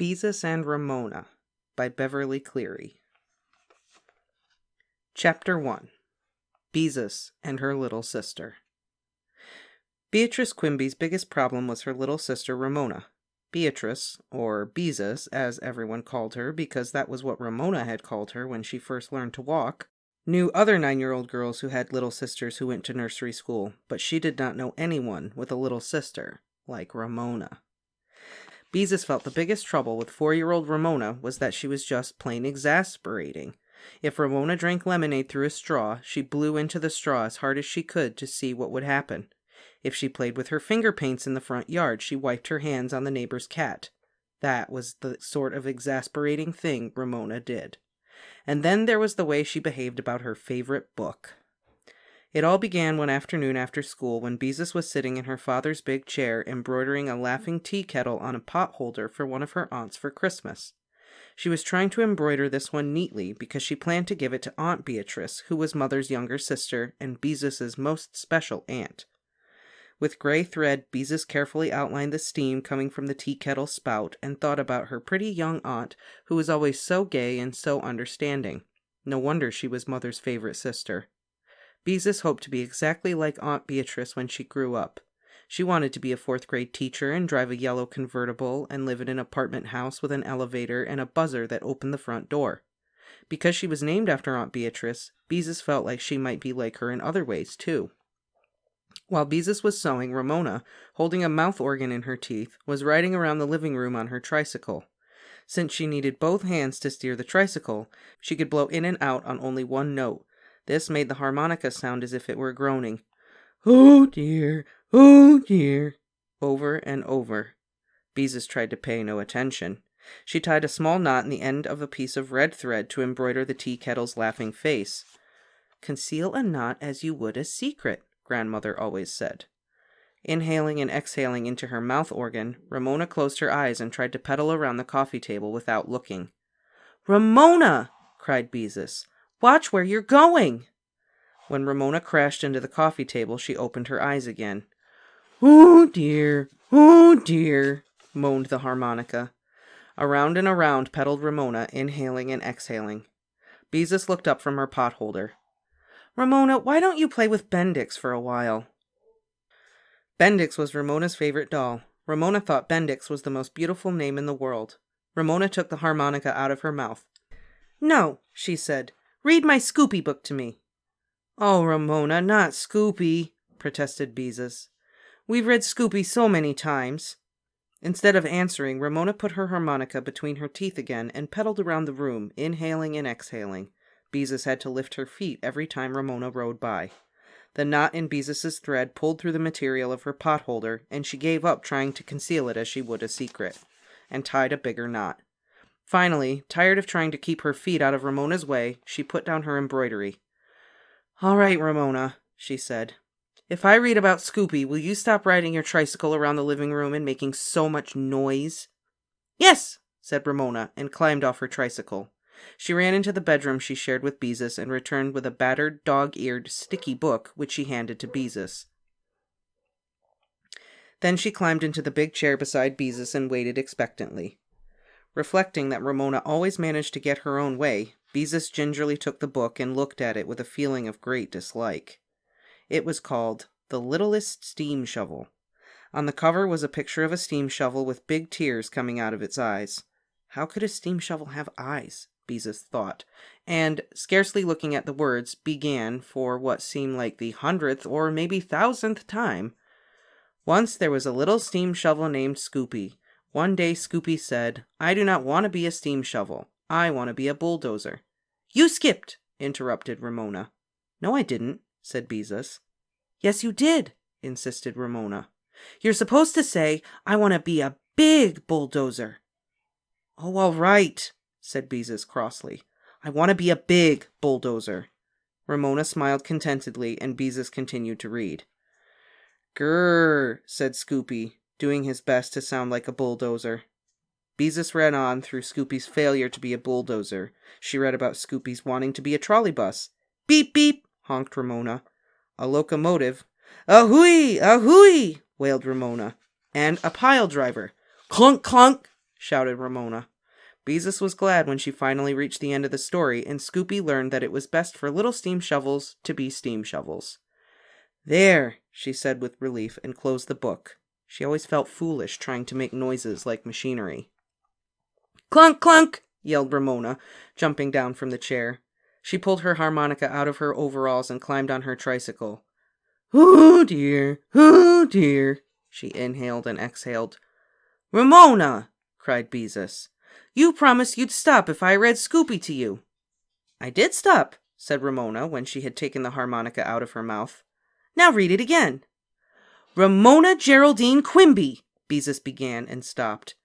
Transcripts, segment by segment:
Beezus and Ramona by Beverly Cleary. Chapter 1. Beezus and Her Little Sister. Beatrice Quimby's biggest problem was her little sister Ramona. Beatrice, or Beezus, as everyone called her because that was what Ramona had called her when she first learned to walk, knew other 9-year-old girls who had little sisters who went to nursery school, but she did not know anyone with a little sister like Ramona. Beezus felt the biggest trouble with 4-year-old Ramona was that she was just plain exasperating. If Ramona drank lemonade through a straw, she blew into the straw as hard as she could to see what would happen. If she played with her finger paints in the front yard, she wiped her hands on the neighbor's cat. That was the sort of exasperating thing Ramona did. And then there was the way she behaved about her favorite book. It all began one afternoon after school when Beezus was sitting in her father's big chair embroidering a laughing tea kettle on a pot holder for one of her aunts for Christmas. She was trying to embroider this one neatly because she planned to give it to Aunt Beatrice, who was Mother's younger sister and Beezus's most special aunt. With gray thread, Beezus carefully outlined the steam coming from the tea kettle spout and thought about her pretty young aunt, who was always so gay and so understanding. No wonder she was Mother's favorite sister. Beezus hoped to be exactly like Aunt Beatrice when she grew up. She wanted to be a 4th-grade teacher and drive a yellow convertible and live in an apartment house with an elevator and a buzzer that opened the front door. Because she was named after Aunt Beatrice, Beezus felt like she might be like her in other ways, too. While Beezus was sewing, Ramona, holding a mouth organ in her teeth, was riding around the living room on her tricycle. Since she needed both hands to steer the tricycle, she could blow in and out on only one note. This made the harmonica sound as if it were groaning, "Oh dear, over and over. Beezus tried to pay no attention. She tied a small knot in the end of a piece of red thread to embroider the tea kettle's laughing face. "Conceal a knot as you would a secret," Grandmother always said. Inhaling and exhaling into her mouth organ, Ramona closed her eyes and tried to pedal around the coffee table without looking. "Ramona!" cried Beezus. "Watch where you're going!" When Ramona crashed into the coffee table, she opened her eyes again. Oh dear, moaned the harmonica. Around and around pedaled Ramona, inhaling and exhaling. Beezus looked up from her potholder. "Ramona, why don't you play with Bendix for a while?" Bendix was Ramona's favorite doll. Ramona thought Bendix was the most beautiful name in the world. Ramona took the harmonica out of her mouth. "No," she said. "Read my Scoopy book to me." "Oh, Ramona, not Scoopy," protested Beezus. "We've read Scoopy so many times." Instead of answering, Ramona put her harmonica between her teeth again and pedaled around the room, inhaling and exhaling. Beezus had to lift her feet every time Ramona rode by. The knot in Beezus's thread pulled through the material of her potholder, and she gave up trying to conceal it as she would a secret, and tied a bigger knot. Finally, tired of trying to keep her feet out of Ramona's way, she put down her embroidery. "All right, Ramona," she said. "If I read about Scoopy, will you stop riding your tricycle around the living room and making so much noise?" "Yes," said Ramona, and climbed off her tricycle. She ran into the bedroom she shared with Beezus and returned with a battered, dog-eared, sticky book, which she handed to Beezus. Then she climbed into the big chair beside Beezus and waited expectantly. Reflecting that Ramona always managed to get her own way, Beezus gingerly took the book and looked at it with a feeling of great dislike. It was called The Littlest Steam Shovel. On the cover was a picture of a steam shovel with big tears coming out of its eyes. How could a steam shovel have eyes? Beezus thought, and, scarcely looking at the words, began, for what seemed like the 100th or maybe 1,000th time. "Once there was a little steam shovel named Scoopy. One day Scoopy said, 'I do not want to be a steam shovel. I want to be a bulldozer.'" "You skipped," interrupted Ramona. "No, I didn't," said Beezus. "Yes, you did," insisted Ramona. "You're supposed to say, 'I want to be a big bulldozer.'" "Oh, all right," said Beezus crossly. "I want to be a big bulldozer." Ramona smiled contentedly, and Beezus continued to read. "Grrr," said Scoopy, doing his best to sound like a bulldozer. Beezus read on through Scoopy's failure to be a bulldozer. She read about Scoopy's wanting to be a trolley bus. "Beep, beep," honked Ramona. "A locomotive." "Ahooey, ahooey," wailed Ramona. "And a pile driver." "Clunk, clunk," shouted Ramona. Beezus was glad when she finally reached the end of the story, and Scoopy learned that it was best for little steam shovels to be steam shovels. There, she said with relief, and closed the book. She always felt foolish trying to make noises like machinery. Clunk, clunk, yelled Ramona, jumping down from the chair. She pulled her harmonica out of her overalls and climbed on her tricycle. Oh dear, she inhaled and exhaled. Ramona, cried Beezus, you promised you'd stop if I read Scoopy to you. I did stop, said Ramona when she had taken the harmonica out of her mouth. Now read it again. Ramona Geraldine Quimby, Beezus began and stopped.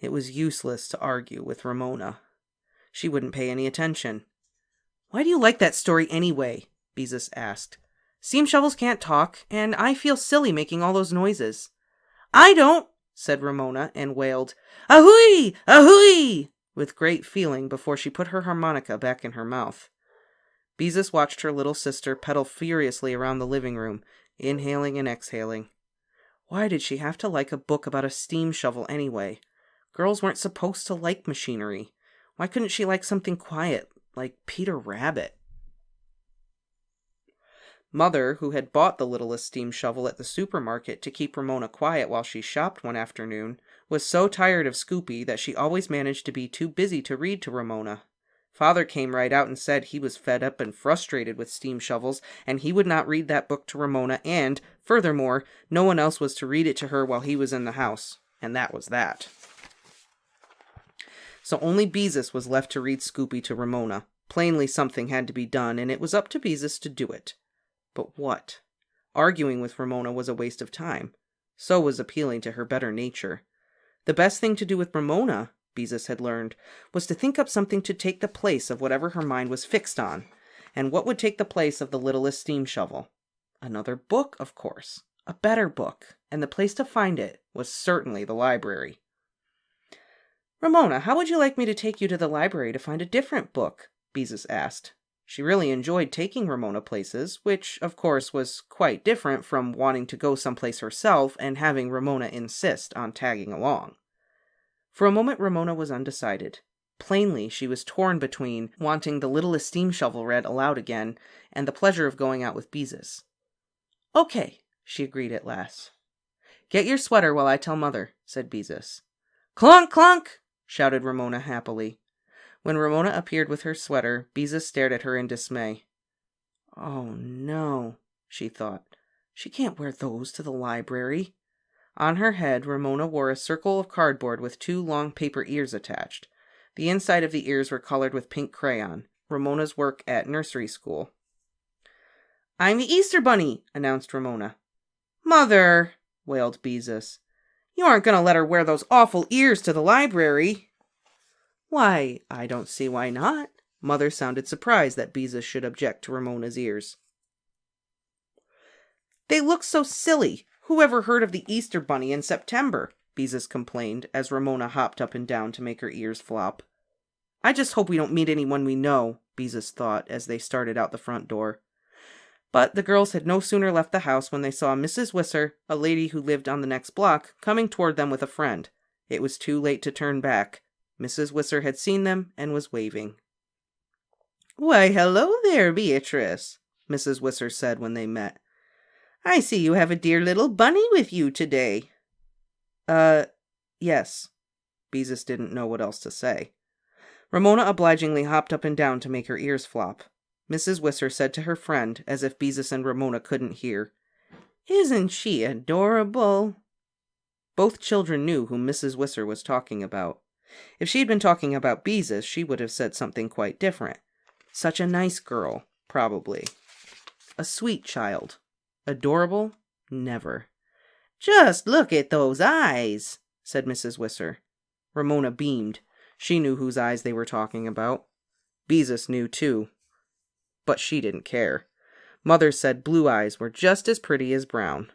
It was useless to argue with Ramona. She wouldn't pay any attention. Why do you like that story anyway? Beezus asked. Steam shovels can't talk, and I feel silly making all those noises. I don't, said Ramona, and wailed, Ahoy! Ahoy! with great feeling before she put her harmonica back in her mouth. Beezus watched her little sister pedal furiously around the living room, inhaling and exhaling. Why did she have to like a book about a steam shovel anyway? Girls weren't supposed to like machinery. Why couldn't she like something quiet, like Peter Rabbit? Mother, who had bought the littlest steam shovel at the supermarket to keep Ramona quiet while she shopped one afternoon, was so tired of Scoopy that she always managed to be too busy to read to Ramona. Father came right out and said he was fed up and frustrated with steam shovels, and he would not read that book to Ramona, and, furthermore, no one else was to read it to her while he was in the house. And that was that. So only Beezus was left to read Scoopy to Ramona. Plainly something had to be done, and it was up to Beezus to do it. But what? Arguing with Ramona was a waste of time. So was appealing to her better nature. The best thing to do with Ramona, Beezus had learned, was to think up something to take the place of whatever her mind was fixed on. And what would take the place of the littlest steam shovel? Another book, of course. A better book. And the place to find it was certainly the library. Ramona, how would you like me to take you to the library to find a different book? Beezus asked. She really enjoyed taking Ramona places, which, of course, was quite different from wanting to go someplace herself and having Ramona insist on tagging along. For a moment, Ramona was undecided. Plainly, she was torn between wanting the littlest steam shovel read aloud again and the pleasure of going out with Beezus. Okay, she agreed at last. Get your sweater while I tell Mother, said Beezus. Clunk, clunk, shouted Ramona happily. When Ramona appeared with her sweater, Beezus stared at her in dismay. Oh no, she thought. She can't wear those to the library. On her head, Ramona wore a circle of cardboard with 2 long paper ears attached. The inside of the ears were colored with pink crayon, Ramona's work at nursery school. I'm the Easter Bunny, announced Ramona. Mother, wailed Beezus. You aren't going to let her wear those awful ears to the library. Why, I don't see why not. Mother sounded surprised that Beezus should object to Ramona's ears. They look so silly. Who ever heard of the Easter Bunny in September? Beezus complained as Ramona hopped up and down to make her ears flop. I just hope we don't meet anyone we know, Beezus thought as they started out the front door. But the girls had no sooner left the house when they saw Mrs. Wisser, a lady who lived on the next block, coming toward them with a friend. It was too late to turn back. Mrs. Wisser had seen them and was waving. Why, hello there, Beatrice, Mrs. Wisser said when they met. I see you have a dear little bunny with you today. Yes. Beezus didn't know what else to say. Ramona obligingly hopped up and down to make her ears flop. Mrs. Wisser said to her friend, as if Beezus and Ramona couldn't hear, Isn't she adorable? Both children knew who Mrs. Wisser was talking about. If she'd been talking about Beezus, she would have said something quite different. Such a nice girl, probably. A sweet child. Adorable? Never. Just look at those eyes, said Mrs. Wisser. Ramona beamed. She knew whose eyes they were talking about. Beezus knew too. But she didn't care. Mother said blue eyes were just as pretty as brown.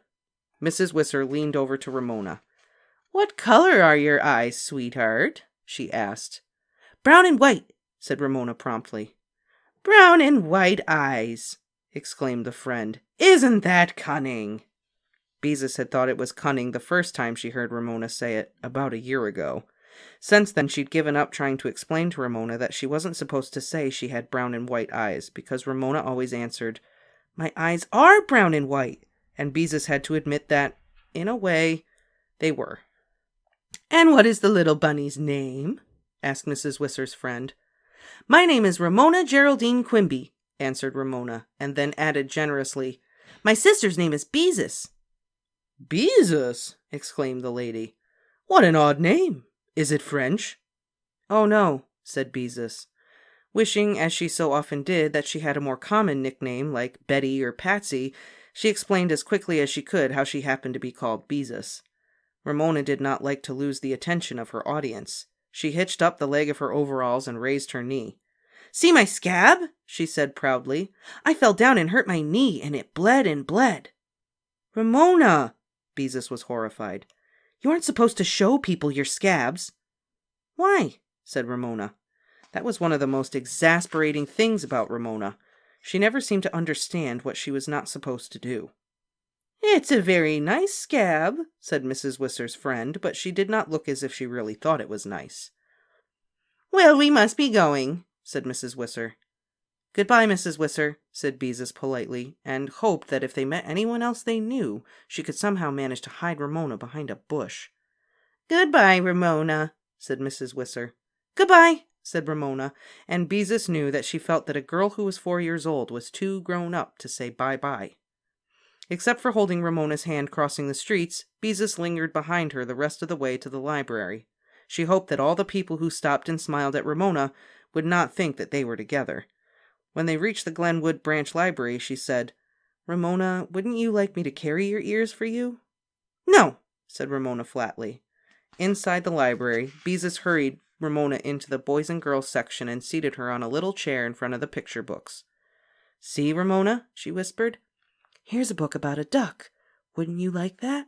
Mrs. Wisser leaned over to Ramona. What color are your eyes, sweetheart? She asked. Brown and white, said Ramona promptly. Brown and white eyes, exclaimed the friend. Isn't that cunning? Beezus had thought it was cunning the first time she heard Ramona say it, about a year ago. Since then, she'd given up trying to explain to Ramona that she wasn't supposed to say she had brown and white eyes, because Ramona always answered, "My eyes are brown and white," and Beezus had to admit that, in a way, they were. "And what is the little bunny's name?" asked Mrs. Whistler's friend. "My name is Ramona Geraldine Quimby," answered Ramona, and then added generously, "My sister's name is Beezus." "Beezus!" exclaimed the lady. "What an odd name! Is it French?" "Oh, no," said Beezus, wishing, as she so often did, that she had a more common nickname like Betty or Patsy. She explained as quickly as she could how she happened to be called Beezus. Ramona did not like to lose the attention of her audience. She hitched up the leg of her overalls and raised her knee. "See my scab?" she said proudly. "I fell down and hurt my knee, and it bled and bled." "Ramona!" Beezus was horrified. "You aren't supposed to show people your scabs." "Why?" said Ramona. That was one of the most exasperating things about Ramona. She never seemed to understand what she was not supposed to do. "It's a very nice scab," said Mrs. Whistler's friend, but she did not look as if she really thought it was nice. "Well, we must be going," said Mrs. Whistler. "Goodbye, Mrs. Whistler," said Beezus politely, and hoped that if they met anyone else they knew, she could somehow manage to hide Ramona behind a bush. "Goodbye, Ramona," said Mrs. Whistler. "Goodbye," said Ramona, and Beezus knew that she felt that a girl who was 4 years old was too grown up to say bye-bye. Except for holding Ramona's hand crossing the streets, Beezus lingered behind her the rest of the way to the library. She hoped that all the people who stopped and smiled at Ramona would not think that they were together. When they reached the Glenwood Branch Library, she said, "Ramona, wouldn't you like me to carry your ears for you?" "No," said Ramona flatly. Inside the library, Beezus hurried Ramona into the boys and girls section and seated her on a little chair in front of the picture books. "See, Ramona," she whispered. "Here's a book about a duck. Wouldn't you like that?"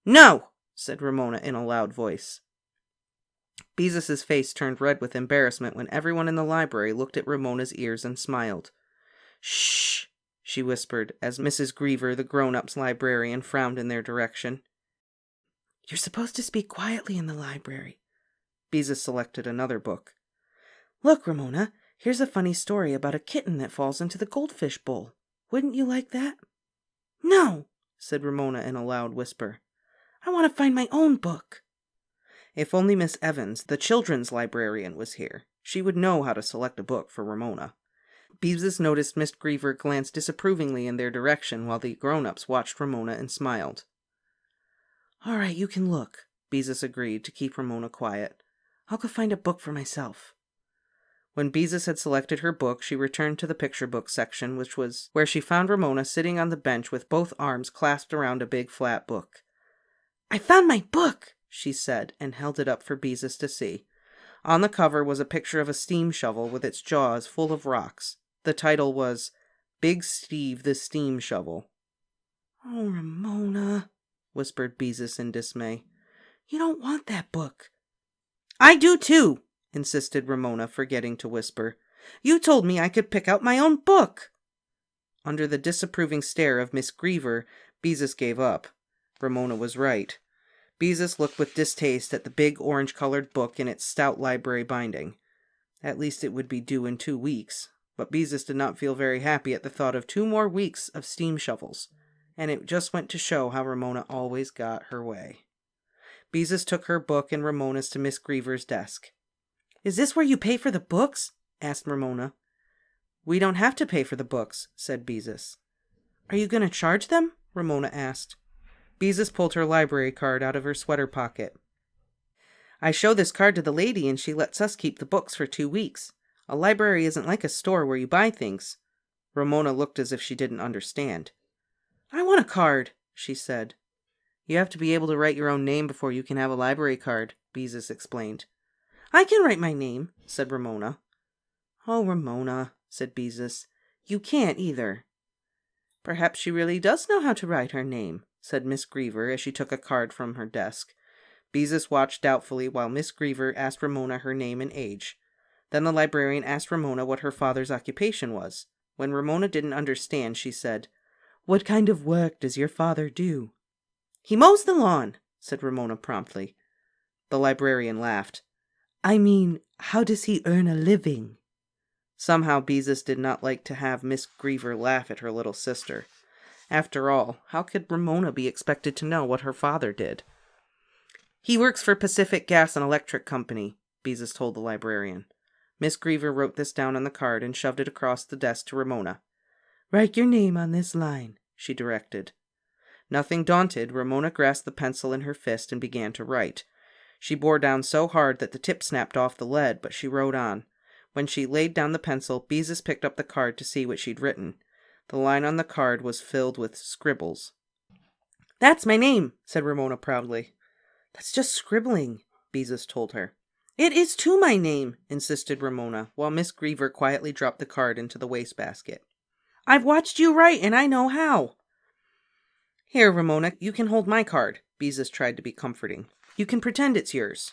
"No," said Ramona in a loud voice. Beezus's face turned red with embarrassment when everyone in the library looked at Ramona's ears and smiled. "Shh," she whispered as Mrs. Griever, the grown-ups librarian, frowned in their direction. "You're supposed to speak quietly in the library." Beezus selected another book. "Look, Ramona, here's a funny story about a kitten that falls into the goldfish bowl. Wouldn't you like that?" "No," said Ramona in a loud whisper. "I want to find my own book." If only Miss Evans, the children's librarian, was here, she would know how to select a book for Ramona. Beezus noticed Miss Griever glance disapprovingly in their direction while the grown-ups watched Ramona and smiled. "All right, you can look," Beezus agreed to keep Ramona quiet. "I'll go find a book for myself." When Beezus had selected her book, she returned to the picture book section, which was where she found Ramona sitting on the bench with both arms clasped around a big flat book. "I found my book," she said, and held it up for Beezus to see. On the cover was a picture of a steam shovel with its jaws full of rocks. The title was Big Steve the Steam Shovel. "Oh, Ramona," whispered Beezus in dismay. "You don't want that book." "I do too," insisted Ramona, forgetting to whisper. "You told me I could pick out my own book." Under the disapproving stare of Miss Griever, Beezus gave up. Ramona was right. Beezus looked with distaste at the big orange-colored book in its stout library binding. At least it would be due in 2 weeks. But Beezus did not feel very happy at the thought of 2 more weeks of steam shovels. And it just went to show how Ramona always got her way. Beezus took her book and Ramona's to Miss Griever's desk. "Is this where you pay for the books?" asked Ramona. "We don't have to pay for the books," said Beezus. "Are you going to charge them?" Ramona asked. Beezus pulled her library card out of her sweater pocket. "I show this card to the lady and she lets us keep the books for 2 weeks. A library isn't like a store where you buy things." Ramona looked as if she didn't understand. "I want a card," she said. "You have to be able to write your own name before you can have a library card," Beezus explained. "I can write my name," said Ramona. "Oh, Ramona," said Beezus, "you can't either." "Perhaps she really does know how to write her name," said Miss Griever as she took a card from her desk. Beezus watched doubtfully while Miss Griever asked Ramona her name and age. Then the librarian asked Ramona what her father's occupation was. When Ramona didn't understand, she said, "What kind of work does your father do?" "He mows the lawn," said Ramona promptly. The librarian laughed. I mean, how does he earn a living? Somehow Beezus did not like to have Miss Griever laugh at her little sister. After all, how could Ramona be expected to know what her father did? He works for Pacific Gas and Electric Company, Beezus told the librarian. Miss Griever wrote this down on the card and shoved it across the desk to Ramona. Write your name on this line, she directed. Nothing daunted, Ramona grasped the pencil in her fist and began to write. She bore down so hard that the tip snapped off the lead, but she wrote on. When she laid down the pencil, Beezus picked up the card to see what she'd written. The line on the card was filled with scribbles. That's my name, said Ramona proudly. That's just scribbling, Beezus told her. It is too my name, insisted Ramona, while Miss Griever quietly dropped the card into the wastebasket. I've watched you write, and I know how. Here, Ramona, you can hold my card, Beezus tried to be comforting. You can pretend it's yours.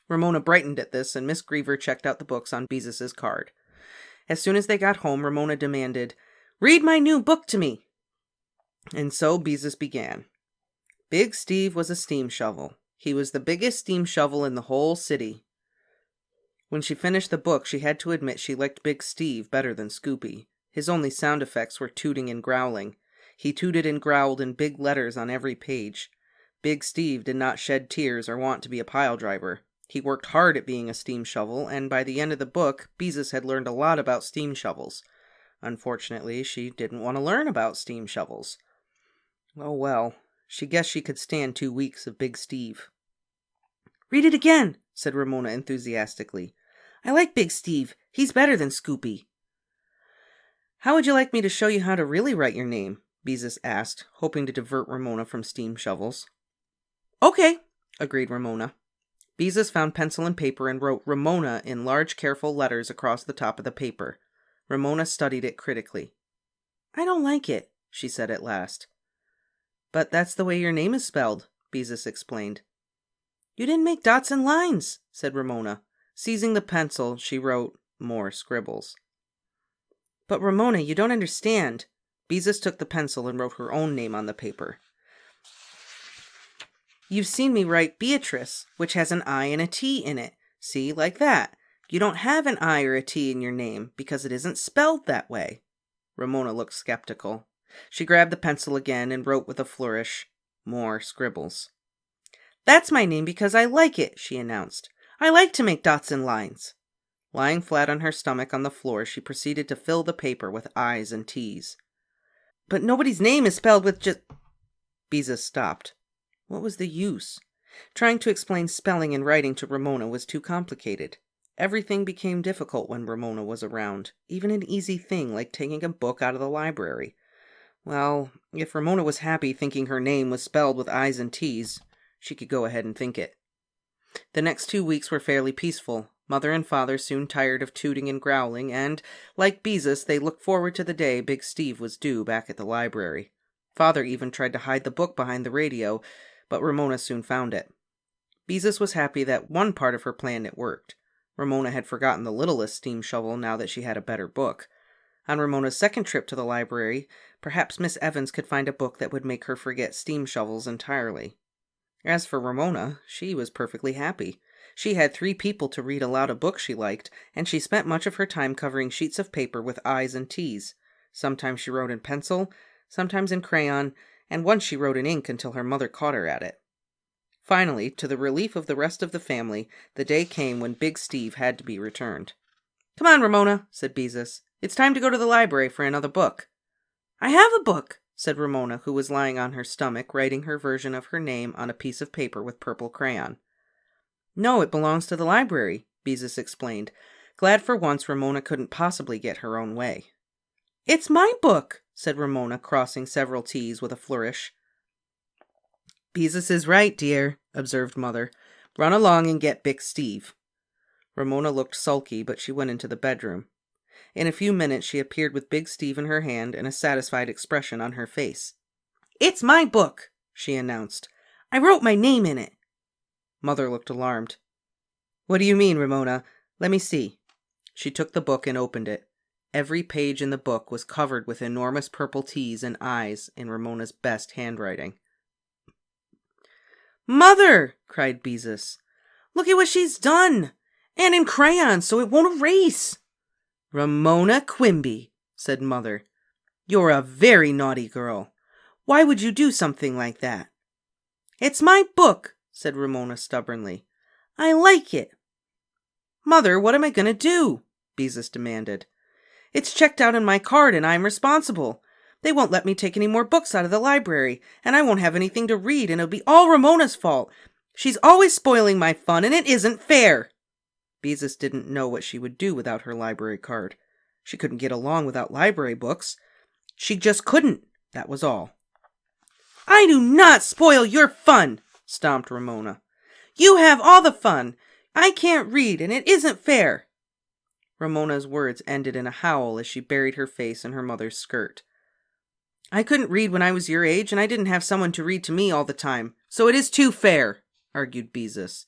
Ramona brightened at this, and Miss Griever checked out the books on Beezus's card. As soon as they got home, Ramona demanded, Read my new book to me. And so Beezus began. Big Steve was a steam shovel. He was the biggest steam shovel in the whole city. When she finished the book, she had to admit she liked Big Steve better than Scoopy. His only sound effects were tooting and growling. He tooted and growled in big letters on every page. Big Steve did not shed tears or want to be a pile driver. He worked hard at being a steam shovel, and by the end of the book, Beezus had learned a lot about steam shovels. Unfortunately, she didn't want to learn about steam shovels. Oh well, she guessed she could stand 2 weeks of Big Steve. Read it again, said Ramona enthusiastically. I like Big Steve. He's better than Scoopy. How would you like me to show you how to really write your name? Beezus asked, hoping to divert Ramona from steam shovels. Okay, agreed Ramona. Beezus found pencil and paper and wrote Ramona in large, careful letters across the top of the paper. Ramona studied it critically. I don't like it, she said at last. But that's the way your name is spelled, Beezus explained. You didn't make dots and lines, said Ramona. Seizing the pencil, she wrote more scribbles. But Ramona, you don't understand. Beezus took the pencil and wrote her own name on the paper. You've seen me write Beatrice, which has an I and a T in it. See, like that. You don't have an I or a T in your name because it isn't spelled that way. Ramona looked skeptical. She grabbed the pencil again and wrote with a flourish, more scribbles. That's my name because I like it, she announced. I like to make dots and lines. Lying flat on her stomach on the floor, she proceeded to fill the paper with I's and T's. But nobody's name is spelled with just... Beezus stopped. What was the use? Trying to explain spelling and writing to Ramona was too complicated. Everything became difficult when Ramona was around, even an easy thing like taking a book out of the library. Well, if Ramona was happy thinking her name was spelled with I's and T's, she could go ahead and think it. The next 2 weeks were fairly peaceful. Mother and Father soon tired of tooting and growling, and, like Beezus, they looked forward to the day Big Steve was due back at the library. Father even tried to hide the book behind the radio, but Ramona soon found it. Beezus was happy that one part of her plan had worked. Ramona had forgotten the littlest steam shovel now that she had a better book. On Ramona's second trip to the library, perhaps Miss Evans could find a book that would make her forget steam shovels entirely. As for Ramona, she was perfectly happy. She had 3 people to read aloud a book she liked, and she spent much of her time covering sheets of paper with I's and T's. Sometimes she wrote in pencil, sometimes in crayon, and once she wrote in ink until her mother caught her at it. Finally, to the relief of the rest of the family, the day came when Big Steve had to be returned. Come on, Ramona, said Beezus. It's time to go to the library for another book. I have a book, said Ramona, who was lying on her stomach, writing her version of her name on a piece of paper with purple crayon. No, it belongs to the library, Beezus explained, glad for once Ramona couldn't possibly get her own way. It's my book, said Ramona, crossing several T's with a flourish. Beezus is right, dear, observed Mother. Run along and get Big Steve. Ramona looked sulky, but she went into the bedroom. In a few minutes she appeared with Big Steve in her hand and a satisfied expression on her face. It's my book, she announced. I wrote my name in it. Mother looked alarmed. What do you mean, Ramona? Let me see. She took the book and opened it. Every page in the book was covered with enormous purple T's and I's in Ramona's best handwriting. "Mother!" cried Beezus. "Look at what she's done! And in crayon, so it won't erase!" "Ramona Quimby," said Mother, "you're a very naughty girl. Why would you do something like that?" "It's my book," said Ramona stubbornly. "I like it." "Mother, what am I going to do?" Beezus demanded. "It's checked out in my card and I'm responsible. They won't let me take any more books out of the library, and I won't have anything to read, and it'll be all Ramona's fault. She's always spoiling my fun, and it isn't fair." Beezus didn't know what she would do without her library card. She couldn't get along without library books. She just couldn't, that was all. "I do not spoil your fun," stomped Ramona. "You have all the fun. I can't read, and it isn't fair." Ramona's words ended in a howl as she buried her face in her mother's skirt. "I couldn't read when I was your age, and I didn't have someone to read to me all the time, so it is too fair," argued Beezus.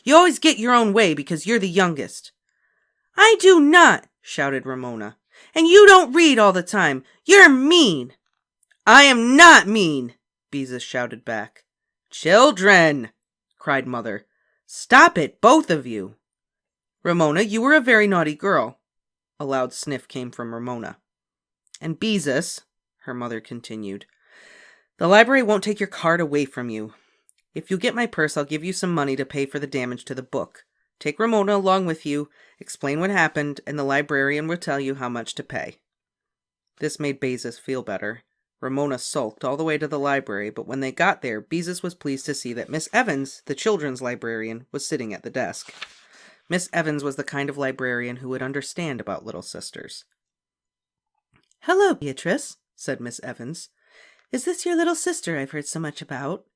"You always get your own way because you're the youngest." "I do not," shouted Ramona. "And you don't read all the time. You're mean." "I am not mean," Beezus shouted back. "Children!" cried Mother. "Stop it, both of you." "Ramona, you were a very naughty girl." A loud sniff came from Ramona. "And Beezus," her mother continued, "the library won't take your card away from you. If you get my purse, I'll give you some money to pay for the damage to the book. Take Ramona along with you, explain what happened, and the librarian will tell you how much to pay." This made Beezus feel better. Ramona sulked all the way to the library, but when they got there, Beezus was pleased to see that Miss Evans, the children's librarian, was sitting at the desk. Miss Evans was the kind of librarian who would understand about little sisters. "Hello, Beatrice," said Miss Evans. "Is this your little sister I've heard so much about?"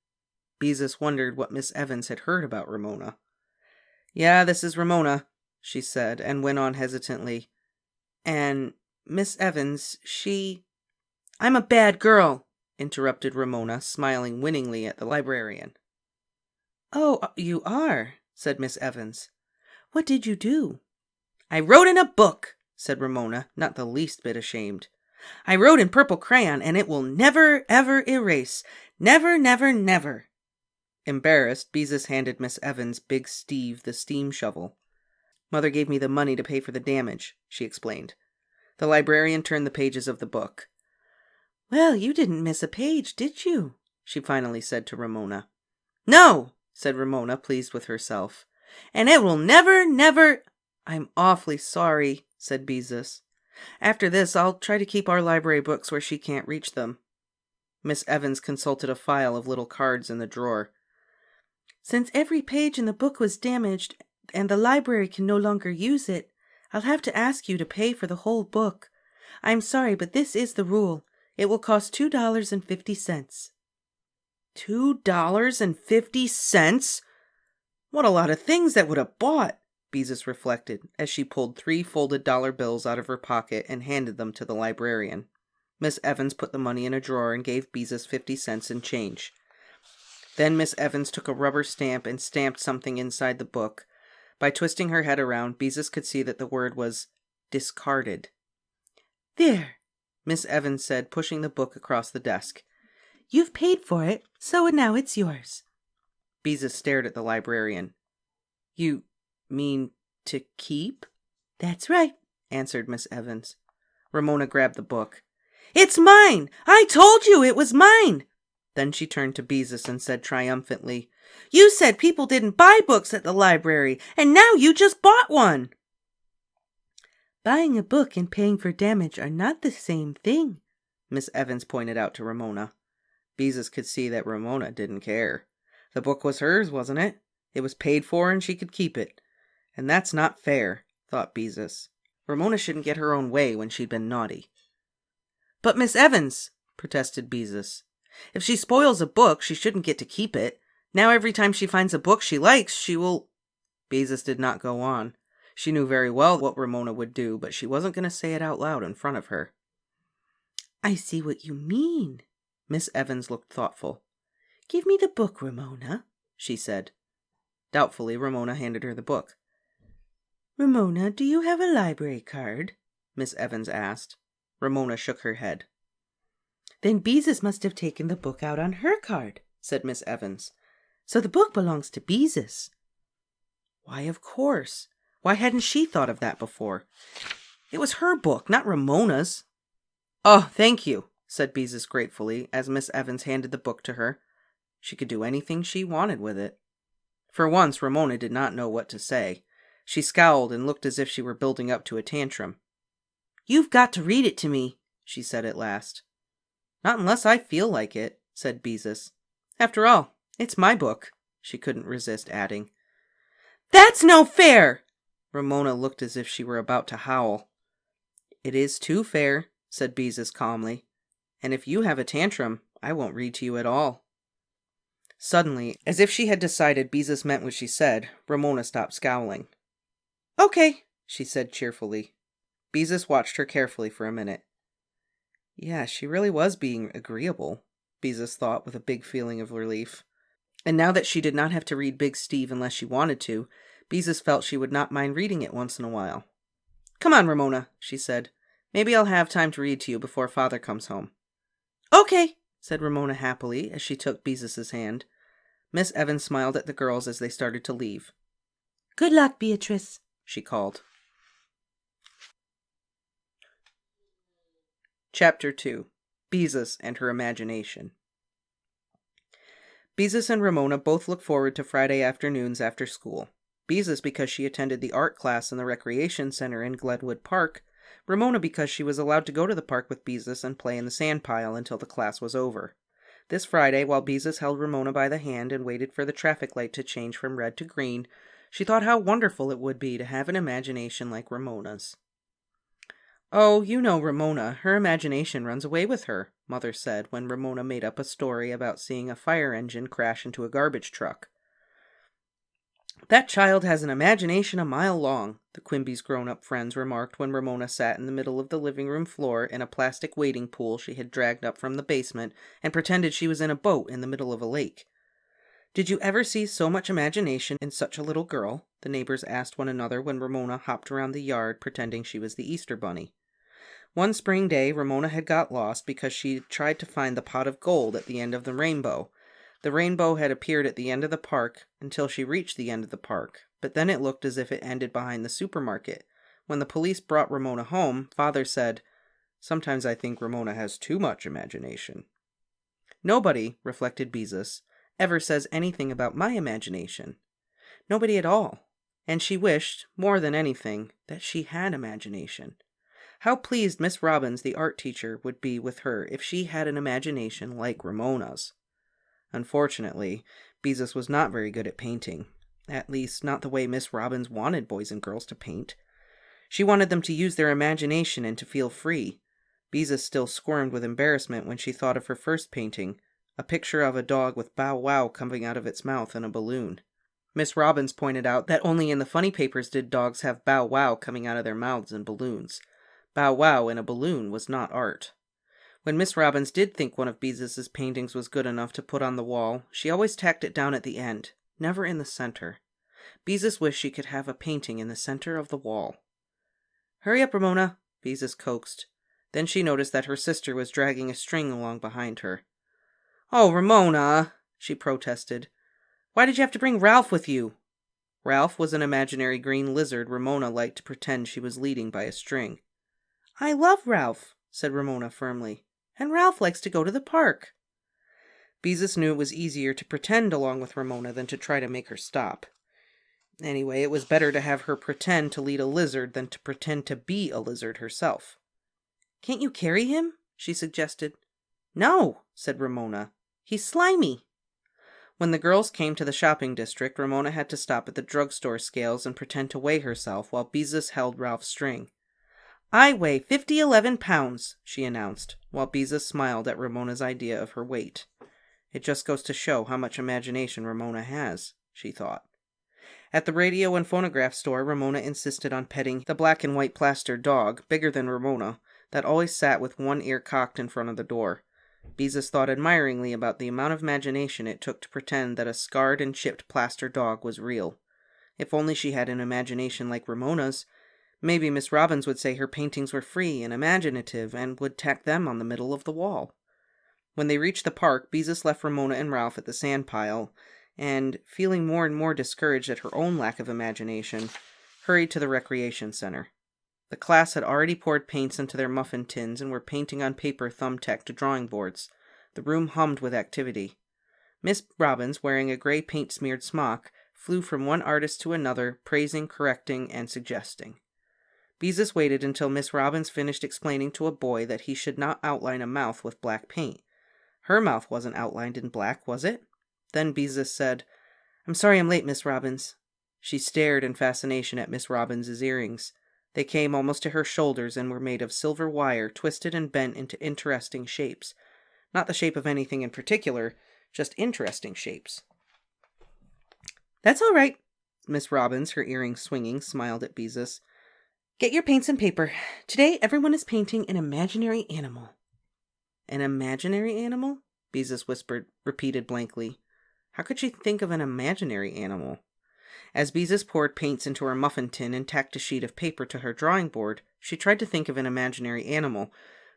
Beezus wondered what Miss Evans had heard about Ramona. "Yeah, this is Ramona," she said, and went on hesitantly. "And Miss Evans, "I'm a bad girl," interrupted Ramona, smiling winningly at the librarian. "Oh, you are," said Miss Evans. "What did you do?" "I wrote in a book," said Ramona, not the least bit ashamed. "I wrote in purple crayon, and it will never, ever erase. Never, never, never." Embarrassed, Beezus handed Miss Evans Big Steve the steam shovel. "Mother gave me the money to pay for the damage," she explained. The librarian turned the pages of the book. "Well, you didn't miss a page, did you?" she finally said to Ramona. "No," said Ramona, pleased with herself. "And it will never, never—" "I'm awfully sorry," said Beezus. "After this, I'll try to keep our library books where she can't reach them." Miss Evans consulted a file of little cards in the drawer. "Since every page in the book was damaged, and the library can no longer use it, I'll have to ask you to pay for the whole book. I'm sorry, but this is the rule. It will cost $2.50. $2.50? What a lot of things that would have bought, Beezus reflected, as she pulled 3 folded dollar bills out of her pocket and handed them to the librarian. Miss Evans put the money in a drawer and gave Beezus 50 cents in change. Then Miss Evans took a rubber stamp and stamped something inside the book. By twisting her head around, Beezus could see that the word was discarded. "There," Miss Evans said, pushing the book across the desk. "You've paid for it, so now it's yours." Beezus stared at the librarian. "You mean to keep?" "That's right," answered Miss Evans. Ramona grabbed the book. "It's mine! I told you it was mine!" Then she turned to Beezus and said triumphantly, "You said people didn't buy books at the library, and now you just bought one." "Buying a book and paying for damage are not the same thing," Miss Evans pointed out to Ramona. Beezus could see that Ramona didn't care. The book was hers, wasn't it? It was paid for and she could keep it. And that's not fair, thought Beezus. Ramona shouldn't get her own way when she'd been naughty. "But Miss Evans," protested Beezus, "if she spoils a book, she shouldn't get to keep it. Now every time she finds a book she likes, she will—" Beezus did not go on. She knew very well what Ramona would do, but she wasn't going to say it out loud in front of her. "I see what you mean." Miss Evans looked thoughtful. "Give me the book, Ramona," she said. Doubtfully, Ramona handed her the book. "Ramona, do you have a library card?" Miss Evans asked. Ramona shook her head. "Then Beezus must have taken the book out on her card," said Miss Evans. So the book belongs to Beezus. Why, of course. Why hadn't she thought of that before? It was her book, not Ramona's. Oh, thank you, said Beezus gratefully as Miss Evans handed the book to her. She could do anything she wanted with it. For once, Ramona did not know what to say. She scowled and looked as if she were building up to a tantrum. You've got to read it to me, she said at last. Not unless I feel like it, said Beezus. After all, it's my book, she couldn't resist adding. That's no fair! Ramona looked as if she were about to howl. It is too fair, said Beezus calmly. And if you have a tantrum, I won't read to you at all. Suddenly, as if she had decided Beezus meant what she said, Ramona stopped scowling. Okay, she said cheerfully. Beezus watched her carefully for a minute. Yeah, she really was being agreeable, Beezus thought with a big feeling of relief. And now that she did not have to read Big Steve unless she wanted to, Beezus felt she would not mind reading it once in a while. Come on, Ramona, she said. Maybe I'll have time to read to you before Father comes home. Okay, said Ramona happily as she took Beezus's hand. Miss Evans smiled at the girls as they started to leave. Good luck, Beatrice, she called. Chapter 2. Beezus and Her Imagination. Beezus and Ramona both looked forward to Friday afternoons after school. Beezus because she attended the art class in the recreation center in Glenwood Park, Ramona because she was allowed to go to the park with Beezus and play in the sand pile until the class was over. This Friday, while Beezus held Ramona by the hand and waited for the traffic light to change from red to green, she thought how wonderful it would be to have an imagination like Ramona's. Oh, you know Ramona, her imagination runs away with her, Mother said when Ramona made up a story about seeing a fire engine crash into a garbage truck. That child has an imagination a mile long, the Quimby's grown-up friends remarked when Ramona sat in the middle of the living room floor in a plastic wading pool she had dragged up from the basement and pretended she was in a boat in the middle of a lake. Did you ever see so much imagination in such a little girl? The neighbors asked one another when Ramona hopped around the yard pretending she was the Easter Bunny. One spring day, Ramona had got lost because she tried to find the pot of gold at the end of the rainbow. The rainbow had appeared at the end of the park until she reached the end of the park, but then it looked as if it ended behind the supermarket. When the police brought Ramona home, Father said, "Sometimes I think Ramona has too much imagination." Nobody, reflected Beezus, ever says anything about my imagination. Nobody at all. And she wished, more than anything, that she had imagination. How pleased Miss Robbins, the art teacher, would be with her if she had an imagination like Ramona's. Unfortunately, Beezus was not very good at painting. At least, not the way Miss Robbins wanted boys and girls to paint. She wanted them to use their imagination and to feel free. Beezus still squirmed with embarrassment when she thought of her first painting, a picture of a dog with bow wow coming out of its mouth in a balloon. Miss Robbins pointed out that only in the funny papers did dogs have bow wow coming out of their mouths in balloons. Bow wow in a balloon was not art. When Miss Robbins did think one of Beezus's paintings was good enough to put on the wall, she always tacked it down at the end, never in the center. Beezus wished she could have a painting in the center of the wall. "Hurry up, Ramona," Beezus coaxed. Then she noticed that her sister was dragging a string along behind her. "Oh, Ramona," she protested. "Why did you have to bring Ralph with you?" Ralph was an imaginary green lizard Ramona liked to pretend she was leading by a string. "I love Ralph," said Ramona firmly, "and Ralph likes to go to the park." Beezus knew it was easier to pretend along with Ramona than to try to make her stop. Anyway, it was better to have her pretend to lead a lizard than to pretend to be a lizard herself. "Can't you carry him?" she suggested. "No," said Ramona. "He's slimy." When the girls came to the shopping district, Ramona had to stop at the drugstore scales and pretend to weigh herself while Beezus held Ralph's string. "I weigh 11 pounds, she announced, while Beezus smiled at Ramona's idea of her weight. It just goes to show how much imagination Ramona has, she thought. At the radio and phonograph store, Ramona insisted on petting the black and white plaster dog, bigger than Ramona, that always sat with one ear cocked in front of the door. Beezus thought admiringly about the amount of imagination it took to pretend that a scarred and chipped plaster dog was real. If only she had an imagination like Ramona's, maybe Miss Robbins would say her paintings were free and imaginative and would tack them on the middle of the wall. When they reached the park, Beezus left Ramona and Ralph at the sand pile, and, feeling more and more discouraged at her own lack of imagination, hurried to the recreation center. The class had already poured paints into their muffin tins and were painting on paper thumbtacked to drawing boards. The room hummed with activity. Miss Robbins, wearing a gray paint-smeared smock, flew from one artist to another, praising, correcting, and suggesting. Beezus waited until Miss Robbins finished explaining to a boy that he should not outline a mouth with black paint. Her mouth wasn't outlined in black, was it? Then Beezus said, "I'm sorry I'm late, Miss Robbins." She stared in fascination at Miss Robbins's earrings. They came almost to her shoulders and were made of silver wire, twisted and bent into interesting shapes. Not the shape of anything in particular, just interesting shapes. "That's all right." Miss Robbins, her earrings swinging, smiled at Beezus. "Get your paints and paper. Today everyone is painting an imaginary animal." "An imaginary animal?" Beezus repeated blankly. How could she think of an imaginary animal? As Beezus poured paints into her muffin tin and tacked a sheet of paper to her drawing board, she tried to think of an imaginary animal,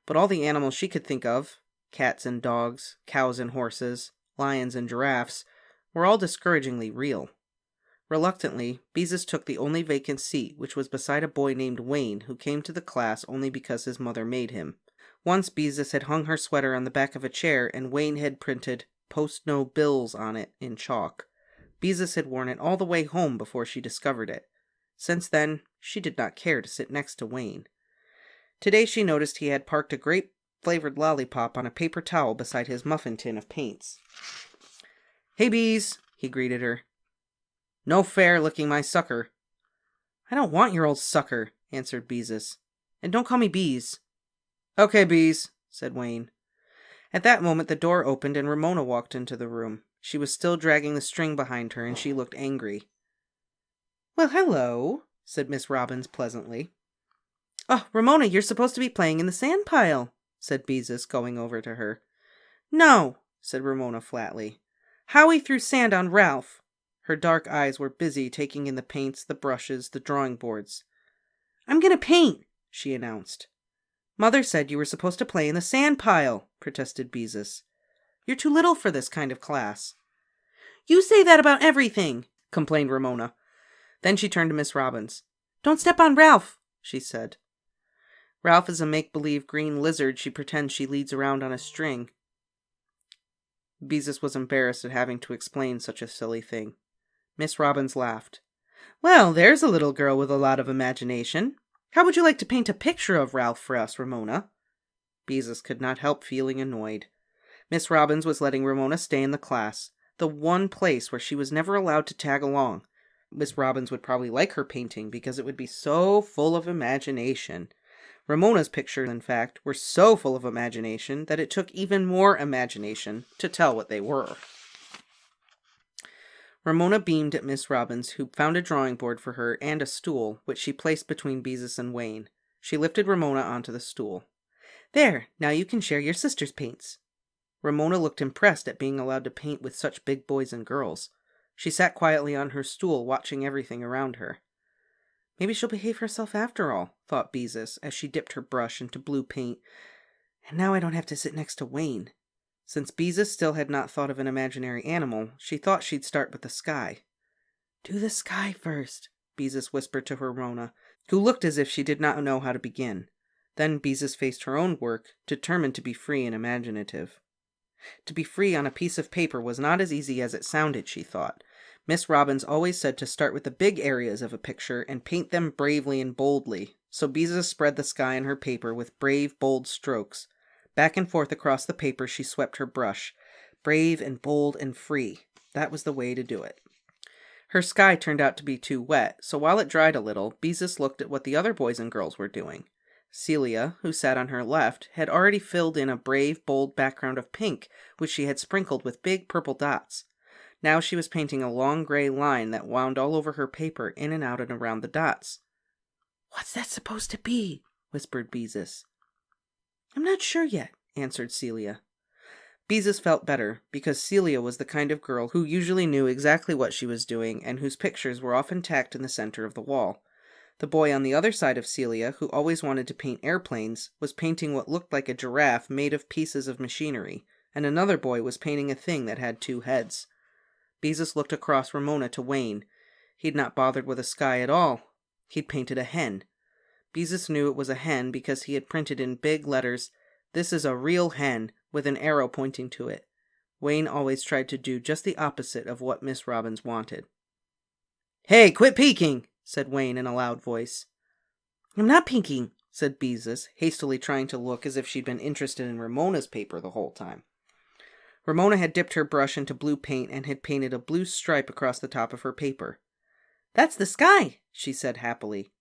but all the animals she could think of, cats and dogs, cows and horses, lions and giraffes, were all discouragingly real. Reluctantly, Beezus took the only vacant seat, which was beside a boy named Wayne, who came to the class only because his mother made him. Once Beezus had hung her sweater on the back of a chair, and Wayne had printed "Post No Bills" on it in chalk. Beezus had worn it all the way home before she discovered it. Since then, she did not care to sit next to Wayne. Today she noticed he had parked a grape-flavored lollipop on a paper towel beside his muffin tin of paints. "Hey, Bees," he greeted her. "No fair licking my sucker." "I don't want your old sucker," answered Beezus. "And don't call me Bees." "Okay, Bees," said Wayne. At that moment the door opened and Ramona walked into the room. She was still dragging the string behind her, and she looked angry. "Well, hello," said Miss Robbins pleasantly. "Oh, Ramona, you're supposed to be playing in the sand pile," said Beezus, going over to her. "No," said Ramona flatly. "Howie threw sand on Ralph." Her dark eyes were busy taking in the paints, the brushes, the drawing boards. "I'm going to paint," she announced. "Mother said you were supposed to play in the sand pile," protested Beezus. "You're too little for this kind of class." "You say that about everything," complained Ramona. Then she turned to Miss Robbins. "Don't step on Ralph," she said. Ralph is a make-believe green lizard she pretends she leads around on a string. Beezus was embarrassed at having to explain such a silly thing. Miss Robbins laughed. "Well, there's a little girl with a lot of imagination. How would you like to paint a picture of Ralph for us, Ramona?" Beezus could not help feeling annoyed. Miss Robbins was letting Ramona stay in the class, the one place where she was never allowed to tag along. Miss Robbins would probably like her painting because it would be so full of imagination. Ramona's pictures, in fact, were so full of imagination that it took even more imagination to tell what they were. Ramona beamed at Miss Robbins, who found a drawing board for her and a stool, which she placed between Beezus and Wayne. She lifted Ramona onto the stool. "There, now you can share your sister's paints." Ramona looked impressed at being allowed to paint with such big boys and girls. She sat quietly on her stool, watching everything around her. Maybe she'll behave herself after all, thought Beezus, as she dipped her brush into blue paint. And now I don't have to sit next to Wayne. Since Beezus still had not thought of an imaginary animal, she thought she'd start with the sky. "Do the sky first," Beezus whispered to Ramona, who looked as if she did not know how to begin. Then Beezus faced her own work, determined to be free and imaginative. To be free on a piece of paper was not as easy as it sounded, she thought. Miss Robbins always said to start with the big areas of a picture and paint them bravely and boldly, so Beezus spread the sky on her paper with brave, bold strokes. Back and forth across the paper she swept her brush. Brave and bold and free. That was the way to do it. Her sky turned out to be too wet, so while it dried a little, Beezus looked at what the other boys and girls were doing. Celia, who sat on her left, had already filled in a brave, bold background of pink, which she had sprinkled with big purple dots. Now she was painting a long gray line that wound all over her paper, in and out and around the dots. "What's that supposed to be?" whispered Beezus. "I'm not sure yet," answered Celia. Beezus felt better, because Celia was the kind of girl who usually knew exactly what she was doing and whose pictures were often tacked in the center of the wall. The boy on the other side of Celia, who always wanted to paint airplanes, was painting what looked like a giraffe made of pieces of machinery, and another boy was painting a thing that had two heads. Beezus looked across Ramona to Wayne. He'd not bothered with a sky at all. He'd painted a hen. Beezus knew it was a hen because he had printed in big letters, "This is a real hen," with an arrow pointing to it. Wayne always tried to do just the opposite of what Miss Robbins wanted. "Hey, quit peeking," said Wayne in a loud voice. "I'm not peeking," said Beezus, hastily trying to look as if she'd been interested in Ramona's paper the whole time. Ramona had dipped her brush into blue paint and had painted a blue stripe across the top of her paper. "That's the sky," she said happily.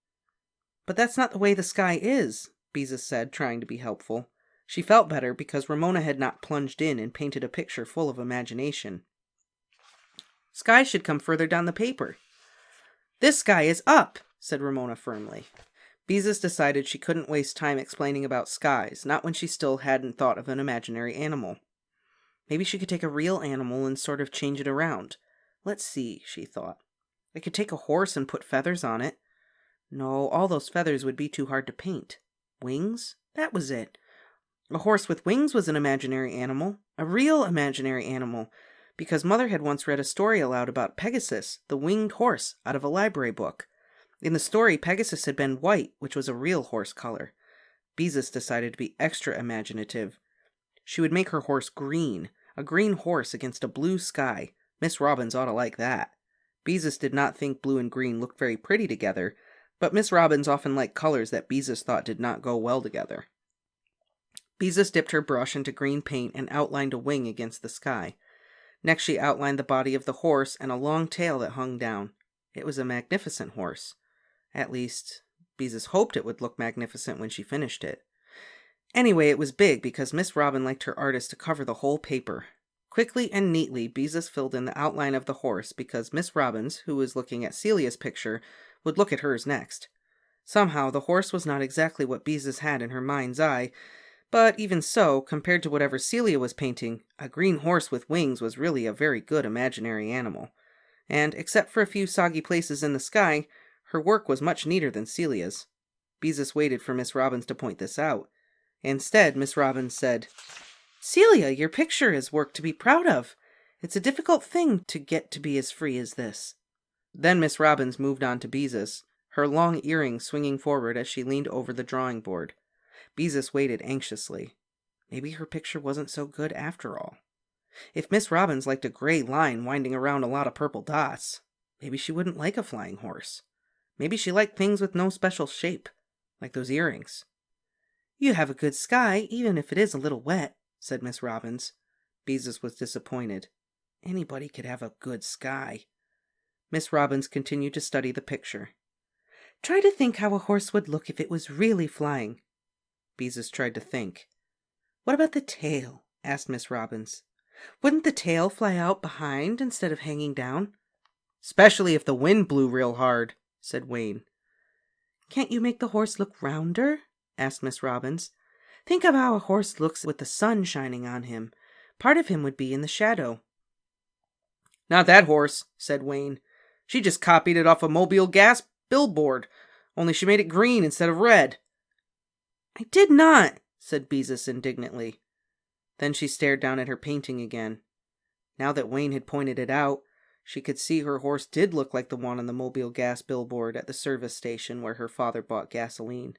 "But that's not the way the sky is," Beezus said, trying to be helpful. She felt better because Ramona had not plunged in and painted a picture full of imagination. Sky should come further down the paper. "This sky is up," said Ramona firmly. Beezus decided she couldn't waste time explaining about skies, not when she still hadn't thought of an imaginary animal. Maybe she could take a real animal and sort of change it around. Let's see, she thought. I could take a horse and put feathers on it. No, all those feathers would be too hard to paint. Wings? That was it. A horse with wings was an imaginary animal, a real imaginary animal, because Mother had once read a story aloud about Pegasus, the winged horse, out of a library book. In the story, Pegasus had been white, which was a real horse color. Beezus decided to be extra imaginative. She would make her horse green, a green horse against a blue sky. Miss Robbins ought to like that. Beezus did not think blue and green looked very pretty together, but Miss Robbins often liked colors that Beezus thought did not go well together. Beezus dipped her brush into green paint and outlined a wing against the sky. Next she outlined the body of the horse and a long tail that hung down. It was a magnificent horse. At least, Beezus hoped it would look magnificent when she finished it. Anyway, it was big because Miss Robin liked her artist to cover the whole paper. Quickly and neatly, Beezus filled in the outline of the horse because Miss Robbins, who was looking at Celia's picture, would look at hers next. Somehow, the horse was not exactly what Beezus had in her mind's eye, but even so, compared to whatever Celia was painting, a green horse with wings was really a very good imaginary animal. And, except for a few soggy places in the sky, her work was much neater than Celia's. Beezus waited for Miss Robbins to point this out. Instead, Miss Robbins said, "Celia, your picture is work to be proud of. It's a difficult thing to get to be as free as this." Then Miss Robbins moved on to Beezus, her long earrings swinging forward as she leaned over the drawing board. Beezus waited anxiously. Maybe her picture wasn't so good after all. If Miss Robbins liked a gray line winding around a lot of purple dots, maybe she wouldn't like a flying horse. Maybe she liked things with no special shape, like those earrings. "You have a good sky, even if it is a little wet," said Miss Robbins. Beezus was disappointed. Anybody could have a good sky. Miss Robbins continued to study the picture. "Try to think how a horse would look if it was really flying." Beezus tried to think. "What about the tail?" asked Miss Robbins. "Wouldn't the tail fly out behind instead of hanging down?" "Especially if the wind blew real hard," said Wayne. "Can't you make the horse look rounder?" asked Miss Robbins. "Think of how a horse looks with the sun shining on him. Part of him would be in the shadow." "Not that horse," said Wayne. "She just copied it off a Mobile gas billboard, only she made it green instead of red." "I did not," said Beezus indignantly. Then she stared down at her painting again. Now that Wayne had pointed it out, she could see her horse did look like the one on the Mobile gas billboard at the service station where her father bought gasoline.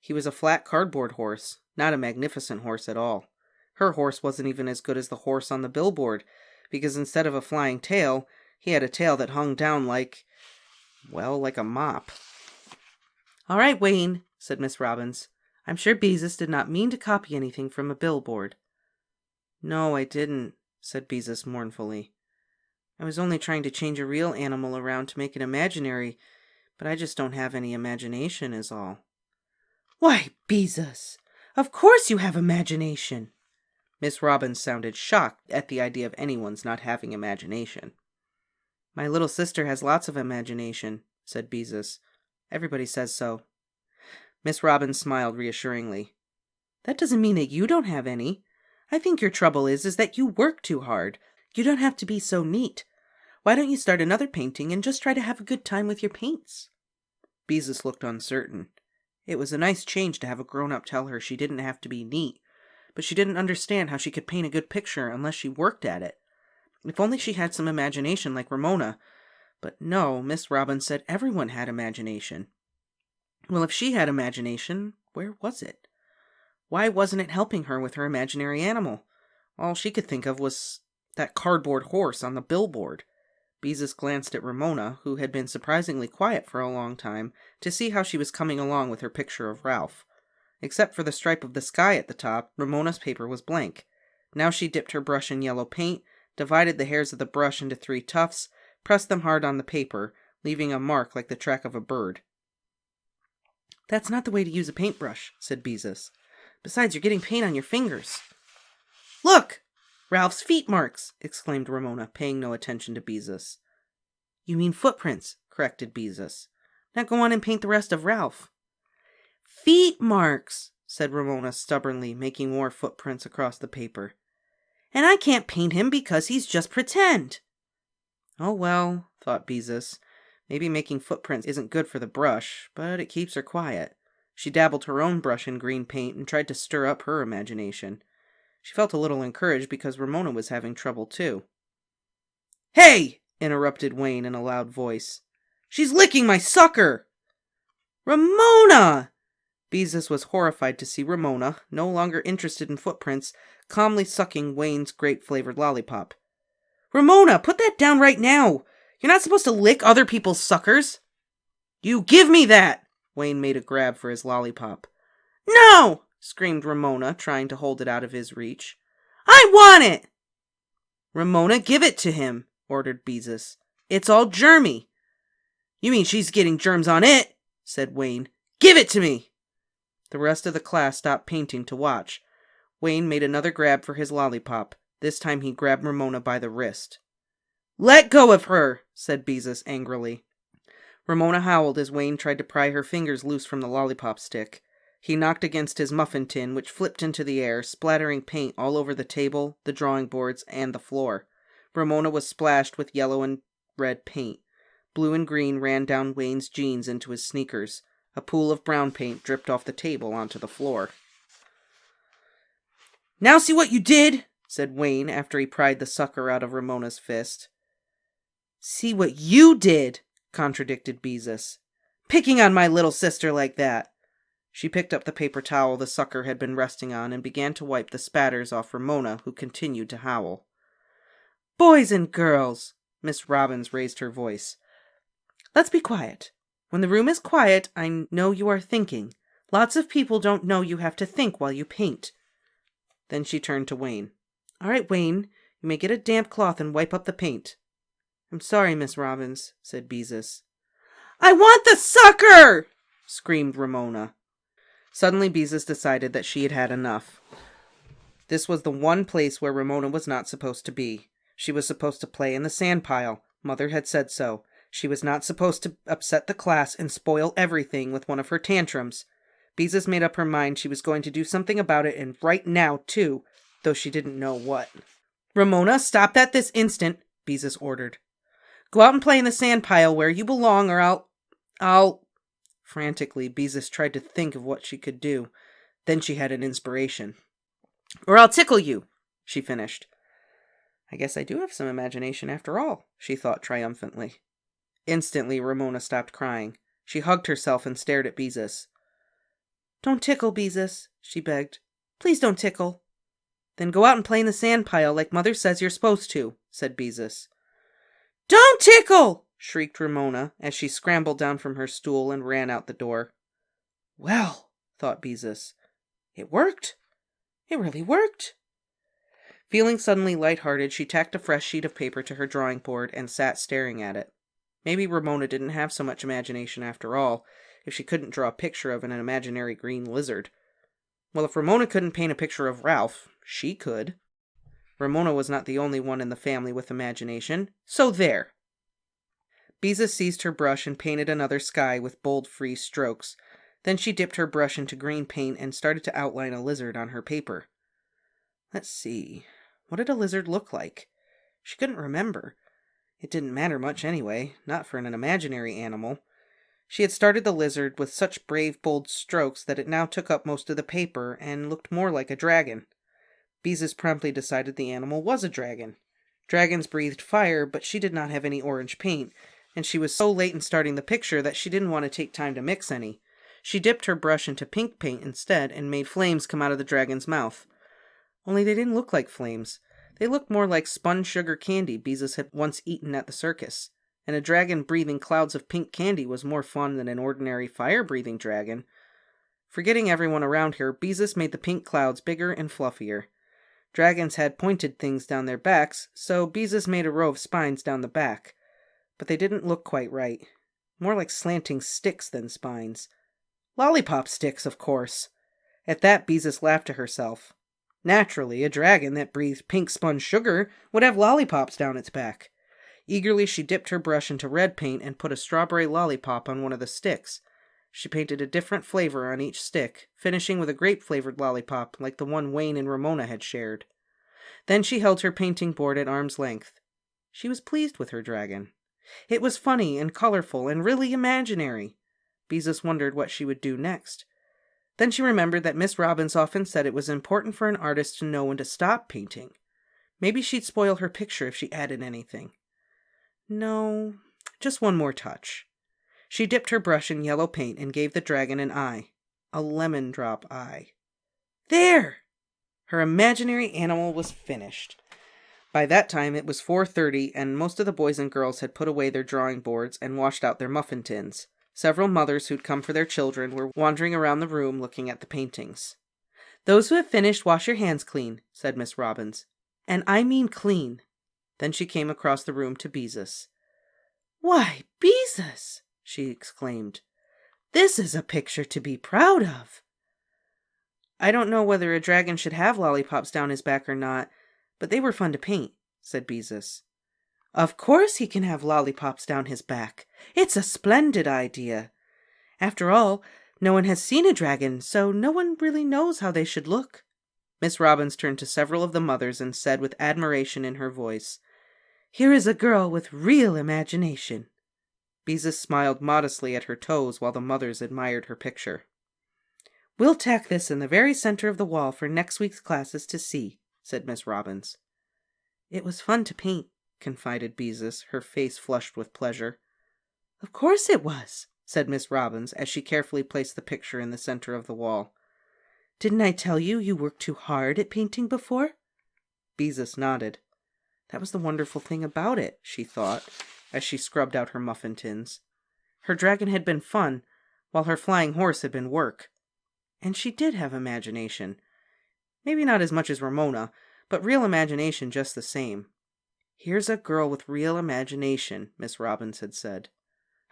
He was a flat cardboard horse, not a magnificent horse at all. Her horse wasn't even as good as the horse on the billboard, because instead of a flying tail, he had a tail that hung down like a mop. "All right, Wayne," said Miss Robbins. "I'm sure Beezus did not mean to copy anything from a billboard." "No, I didn't," said Beezus mournfully. "I was only trying to change a real animal around to make it imaginary, but I just don't have any imagination is all." "Why, Beezus, of course you have imagination." Miss Robbins sounded shocked at the idea of anyone's not having imagination. "My little sister has lots of imagination," said Beezus. "Everybody says so." Miss Robbins smiled reassuringly. "That doesn't mean that you don't have any. I think your trouble is that you work too hard. You don't have to be so neat. Why don't you start another painting and just try to have a good time with your paints?" Beezus looked uncertain. It was a nice change to have a grown-up tell her she didn't have to be neat, but she didn't understand how she could paint a good picture unless she worked at it. If only she had some imagination like Ramona. But no, Miss Robin said everyone had imagination. Well, if she had imagination, where was it? Why wasn't it helping her with her imaginary animal? All she could think of was that cardboard horse on the billboard. Beezus glanced at Ramona, who had been surprisingly quiet for a long time, to see how she was coming along with her picture of Ralph. Except for the stripe of the sky at the top, Ramona's paper was blank. Now she dipped her brush in yellow paint, divided the hairs of the brush into 3 tufts, pressed them hard on the paper, leaving a mark like the track of a bird. "That's not the way to use a paintbrush," said Beezus. "Besides, you're getting paint on your fingers." "Look! Ralph's feet marks!" exclaimed Ramona, paying no attention to Beezus. "You mean footprints," corrected Beezus. "Now go on and paint the rest of Ralph." "Feet marks," said Ramona stubbornly, making more footprints across the paper. "And I can't paint him because he's just pretend." "Oh well," thought Beezus. "Maybe making footprints isn't good for the brush, but it keeps her quiet." She dabbled her own brush in green paint and tried to stir up her imagination. She felt a little encouraged because Ramona was having trouble too. "Hey!" interrupted Wayne in a loud voice. "She's licking my sucker!" "Ramona!" Beezus was horrified to see Ramona, no longer interested in footprints, calmly sucking Wayne's grape-flavored lollipop. "Ramona, put that down right now! You're not supposed to lick other people's suckers!" "You give me that!" Wayne made a grab for his lollipop. "No!" screamed Ramona, trying to hold it out of his reach. "I want it!" "Ramona, give it to him," ordered Beezus. "It's all germy." "You mean she's getting germs on it?" said Wayne. "Give it to me!" The rest of the class stopped painting to watch. Wayne made another grab for his lollipop. This time he grabbed Ramona by the wrist. "Let go of her!" said Beezus angrily. Ramona howled as Wayne tried to pry her fingers loose from the lollipop stick. He knocked against his muffin tin, which flipped into the air, splattering paint all over the table, the drawing boards, and the floor. Ramona was splashed with yellow and red paint. Blue and green ran down Wayne's jeans into his sneakers. A pool of brown paint dripped off the table onto the floor. "Now see what you did!" said Wayne after he pried the sucker out of Ramona's fist. "See what you did!" contradicted Beezus. "Picking on my little sister like that!" She picked up the paper towel the sucker had been resting on and began to wipe the spatters off Ramona, who continued to howl. "Boys and girls," Miss Robbins raised her voice. "Let's be quiet. When the room is quiet, I know you are thinking. Lots of people don't know you have to think while you paint." Then she turned to Wayne. "All right, Wayne, you may get a damp cloth and wipe up the paint." "I'm sorry, Miss Robbins," said Beezus. "I want the sucker!" screamed Ramona. Suddenly Beezus decided that she had had enough. This was the one place where Ramona was not supposed to be. She was supposed to play in the sand pile. Mother had said so. She was not supposed to upset the class and spoil everything with one of her tantrums. Beezus made up her mind she was going to do something about it, and right now, too, though she didn't know what. "Ramona, stop that this instant," Beezus ordered. "Go out and play in the sand pile where you belong, or I'll... Frantically, Beezus tried to think of what she could do. Then she had an inspiration. "Or I'll tickle you," she finished. "I guess I do have some imagination after all," she thought triumphantly. Instantly, Ramona stopped crying. She hugged herself and stared at Beezus. "Don't tickle, Beezus," she begged. "Please don't tickle." "Then go out and play in the sand pile like Mother says you're supposed to," said Beezus. "Don't tickle!" shrieked Ramona as she scrambled down from her stool and ran out the door. "Well," thought Beezus, "it worked. It really worked." Feeling suddenly lighthearted, she tacked a fresh sheet of paper to her drawing board and sat staring at it. Maybe Ramona didn't have so much imagination after all, if she couldn't draw a picture of an imaginary green lizard. Well, if Ramona couldn't paint a picture of Ralph, she could. Ramona was not the only one in the family with imagination, so there. Beezus seized her brush and painted another sky with bold, free strokes. Then she dipped her brush into green paint and started to outline a lizard on her paper. Let's see. What did a lizard look like? She couldn't remember. It didn't matter much anyway, not for an imaginary animal. She had started the lizard with such brave, bold strokes that it now took up most of the paper and looked more like a dragon. Beezus promptly decided the animal was a dragon. Dragons breathed fire, but she did not have any orange paint, and she was so late in starting the picture that she didn't want to take time to mix any. She dipped her brush into pink paint instead and made flames come out of the dragon's mouth. Only they didn't look like flames. They looked more like spun sugar candy Beezus had once eaten at the circus, and a dragon breathing clouds of pink candy was more fun than an ordinary fire-breathing dragon. Forgetting everyone around her, Beezus made the pink clouds bigger and fluffier. Dragons had pointed things down their backs, so Beezus made a row of spines down the back. But they didn't look quite right. More like slanting sticks than spines. Lollipop sticks, of course. At that, Beezus laughed to herself. Naturally, a dragon that breathed pink spun sugar would have lollipops down its back. Eagerly, she dipped her brush into red paint and put a strawberry lollipop on one of the sticks. She painted a different flavor on each stick, finishing with a grape-flavored lollipop like the one Wayne and Ramona had shared. Then she held her painting board at arm's length. She was pleased with her dragon. It was funny and colorful and really imaginary. Beezus wondered what she would do next. Then she remembered that Miss Robbins often said it was important for an artist to know when to stop painting. Maybe she'd spoil her picture if she added anything. No, just one more touch. She dipped her brush in yellow paint and gave the dragon an eye. A lemon drop eye. There! Her imaginary animal was finished. By that time it was 4:30, and most of the boys and girls had put away their drawing boards and washed out their muffin tins. Several mothers who'd come for their children were wandering around the room looking at the paintings. "Those who have finished, wash your hands clean," said Miss Robbins. "And I mean clean." Then she came across the room to Beezus. "Why, Beezus!" she exclaimed. "This is a picture to be proud of." "I don't know whether a dragon should have lollipops down his back or not, but they were fun to paint," said Beezus. "Of course he can have lollipops down his back. It's a splendid idea. After all, no one has seen a dragon, so no one really knows how they should look." Miss Robbins turned to several of the mothers and said with admiration in her voice, "Here is a girl with real imagination." Beezus smiled modestly at her toes while the mothers admired her picture. "We'll tack this in the very center of the wall for next week's classes to see," said Miss Robbins. "It was fun to paint," confided Beezus, her face flushed with pleasure. "Of course it was," said Miss Robbins as she carefully placed the picture in the center of the wall. "Didn't I tell you you worked too hard at painting before?" Beezus nodded. That was the wonderful thing about it, she thought, as she scrubbed out her muffin tins. Her dragon had been fun, while her flying horse had been work. And she did have imagination. Maybe not as much as Ramona, but real imagination just the same. "Here's a girl with real imagination," Miss Robbins had said.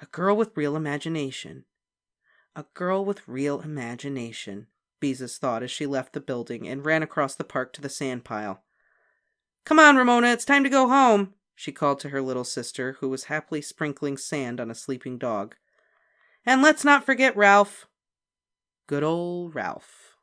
"A girl with real imagination. A girl with real imagination," Beezus thought as she left the building and ran across the park to the sand pile. "Come on, Ramona, it's time to go home," she called to her little sister, who was happily sprinkling sand on a sleeping dog. "And let's not forget Ralph." Good old Ralph.